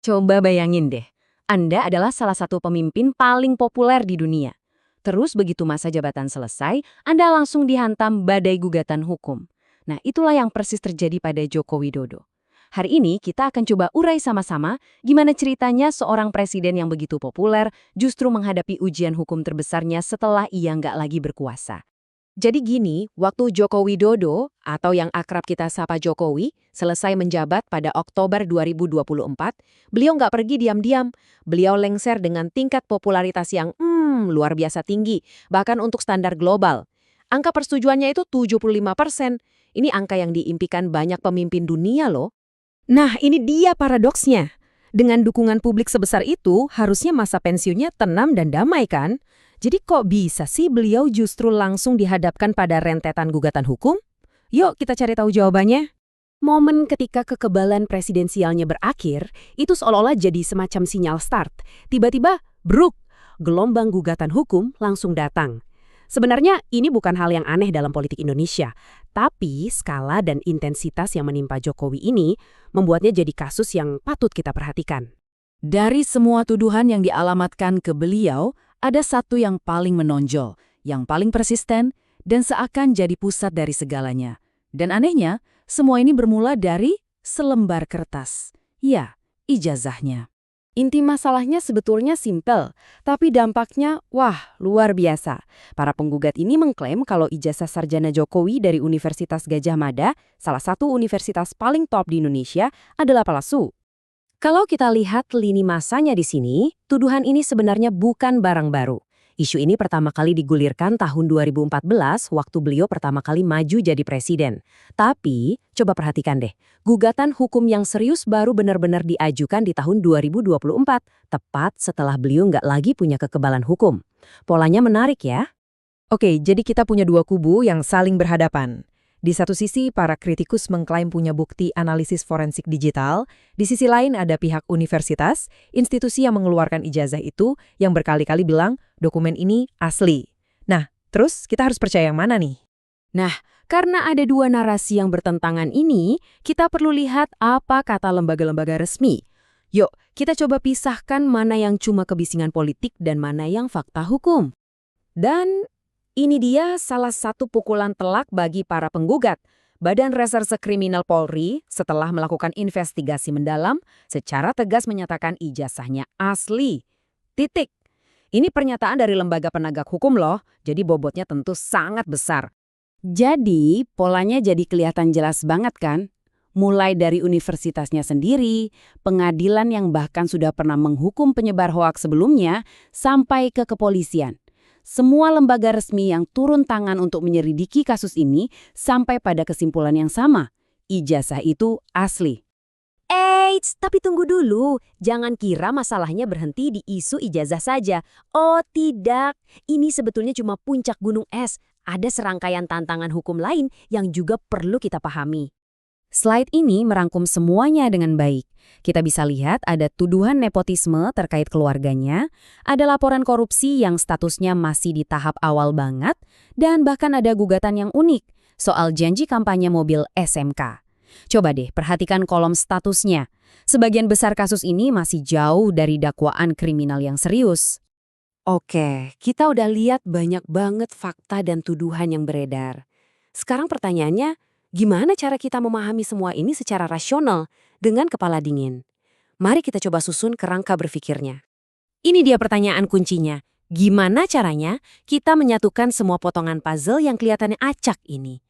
Coba bayangin deh, Anda adalah salah satu pemimpin paling populer di dunia. Terus begitu masa jabatan selesai, Anda langsung dihantam badai gugatan hukum. Nah, itulah yang persis terjadi pada Joko Widodo. Hari ini kita akan coba urai sama-sama gimana ceritanya seorang presiden yang begitu populer justru menghadapi ujian hukum terbesarnya setelah ia nggak lagi berkuasa. Jadi gini, waktu Joko Widodo, atau yang akrab kita sapa Jokowi, selesai menjabat pada Oktober 2024, beliau nggak pergi diam-diam. Beliau lengser dengan tingkat popularitas yang luar biasa tinggi, bahkan untuk standar global. Angka persetujuannya itu 75%. Ini angka yang diimpikan banyak pemimpin dunia loh. Nah, ini dia paradoksnya. Dengan dukungan publik sebesar itu, harusnya masa pensiunnya tenang dan damai kan? Jadi kok bisa sih beliau justru langsung dihadapkan pada rentetan gugatan hukum? Yuk kita cari tahu jawabannya. Momen ketika kekebalan presidensialnya berakhir, itu seolah-olah jadi semacam sinyal start. Tiba-tiba, bruk, gelombang gugatan hukum langsung datang. Sebenarnya ini bukan hal yang aneh dalam politik Indonesia, tapi skala dan intensitas yang menimpa Jokowi ini membuatnya jadi kasus yang patut kita perhatikan. Dari semua tuduhan yang dialamatkan ke beliau, ada satu yang paling menonjol, yang paling persisten, dan seakan jadi pusat dari segalanya. Dan anehnya, semua ini bermula dari selembar kertas. Ya, ijazahnya. Inti masalahnya sebetulnya simpel, tapi dampaknya, wah, luar biasa. Para penggugat ini mengklaim kalau ijazah sarjana Jokowi dari Universitas Gadjah Mada, salah satu universitas paling top di Indonesia, adalah palsu. Kalau kita lihat lini masanya di sini, tuduhan ini sebenarnya bukan barang baru. Isu ini pertama kali digulirkan tahun 2014 waktu beliau pertama kali maju jadi presiden. Tapi, coba perhatikan deh, gugatan hukum yang serius baru benar-benar diajukan di tahun 2024, tepat setelah beliau nggak lagi punya kekebalan hukum. Polanya menarik ya. Oke, jadi kita punya dua kubu yang saling berhadapan. Di satu sisi, para kritikus mengklaim punya bukti analisis forensik digital. Di sisi lain ada pihak universitas, institusi yang mengeluarkan ijazah itu, yang berkali-kali bilang dokumen ini asli. Nah, terus kita harus percaya yang mana nih? Nah, karena ada dua narasi yang bertentangan ini, kita perlu lihat apa kata lembaga-lembaga resmi. Yuk, kita coba pisahkan mana yang cuma kebisingan politik dan mana yang fakta hukum. Dan ini dia salah satu pukulan telak bagi para penggugat. Badan Reserse Kriminal Polri setelah melakukan investigasi mendalam secara tegas menyatakan ijazahnya asli. Titik. Ini pernyataan dari lembaga penegak hukum loh, jadi bobotnya tentu sangat besar. Jadi polanya jadi kelihatan jelas banget kan? Mulai dari universitasnya sendiri, pengadilan yang bahkan sudah pernah menghukum penyebar hoaks sebelumnya, sampai ke kepolisian. Semua lembaga resmi yang turun tangan untuk menyelidiki kasus ini sampai pada kesimpulan yang sama. Ijazah itu asli. Eits, tapi tunggu dulu. Jangan kira masalahnya berhenti di isu ijazah saja. Oh tidak, ini sebetulnya cuma puncak gunung es. Ada serangkaian tantangan hukum lain yang juga perlu kita pahami. Slide ini merangkum semuanya dengan baik. Kita bisa lihat ada tuduhan nepotisme terkait keluarganya, ada laporan korupsi yang statusnya masih di tahap awal banget, dan bahkan ada gugatan yang unik soal janji kampanye mobil SMK. Coba deh perhatikan kolom statusnya. Sebagian besar kasus ini masih jauh dari dakwaan kriminal yang serius. Oke, kita udah lihat banyak banget fakta dan tuduhan yang beredar. Sekarang pertanyaannya, gimana cara kita memahami semua ini secara rasional dengan kepala dingin? Mari kita coba susun kerangka berpikirnya. Ini dia pertanyaan kuncinya. Gimana caranya kita menyatukan semua potongan puzzle yang kelihatannya acak ini?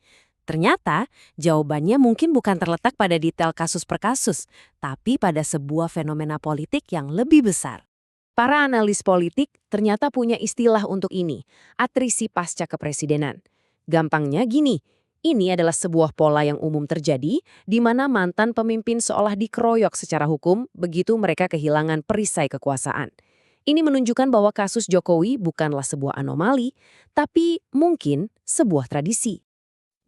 Ternyata jawabannya mungkin bukan terletak pada detail kasus per kasus, tapi pada sebuah fenomena politik yang lebih besar. Para analis politik ternyata punya istilah untuk ini, atrisi pasca kepresidenan. Gampangnya gini, ini adalah sebuah pola yang umum terjadi di mana mantan pemimpin seolah dikeroyok secara hukum begitu mereka kehilangan perisai kekuasaan. Ini menunjukkan bahwa kasus Jokowi bukanlah sebuah anomali, tapi mungkin sebuah tradisi.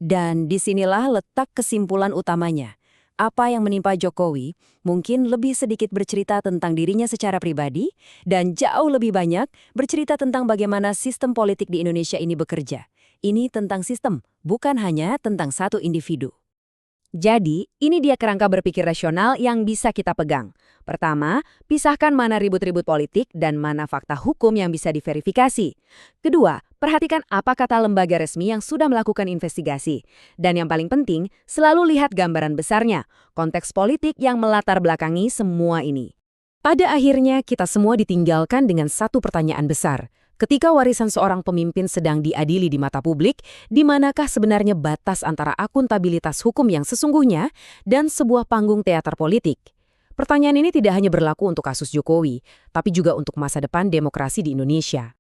Dan disinilah letak kesimpulan utamanya. Apa yang menimpa Jokowi mungkin lebih sedikit bercerita tentang dirinya secara pribadi dan jauh lebih banyak bercerita tentang bagaimana sistem politik di Indonesia ini bekerja. Ini tentang sistem, bukan hanya tentang satu individu. Jadi, ini dia kerangka berpikir rasional yang bisa kita pegang. Pertama, pisahkan mana ribut-ribut politik dan mana fakta hukum yang bisa diverifikasi. Kedua, perhatikan apa kata lembaga resmi yang sudah melakukan investigasi. Dan yang paling penting, selalu lihat gambaran besarnya, konteks politik yang melatar belakangi semua ini. Pada akhirnya, kita semua ditinggalkan dengan satu pertanyaan besar. Ketika warisan seorang pemimpin sedang diadili di mata publik, di manakah sebenarnya batas antara akuntabilitas hukum yang sesungguhnya dan sebuah panggung teater politik? Pertanyaan ini tidak hanya berlaku untuk kasus Jokowi, tapi juga untuk masa depan demokrasi di Indonesia.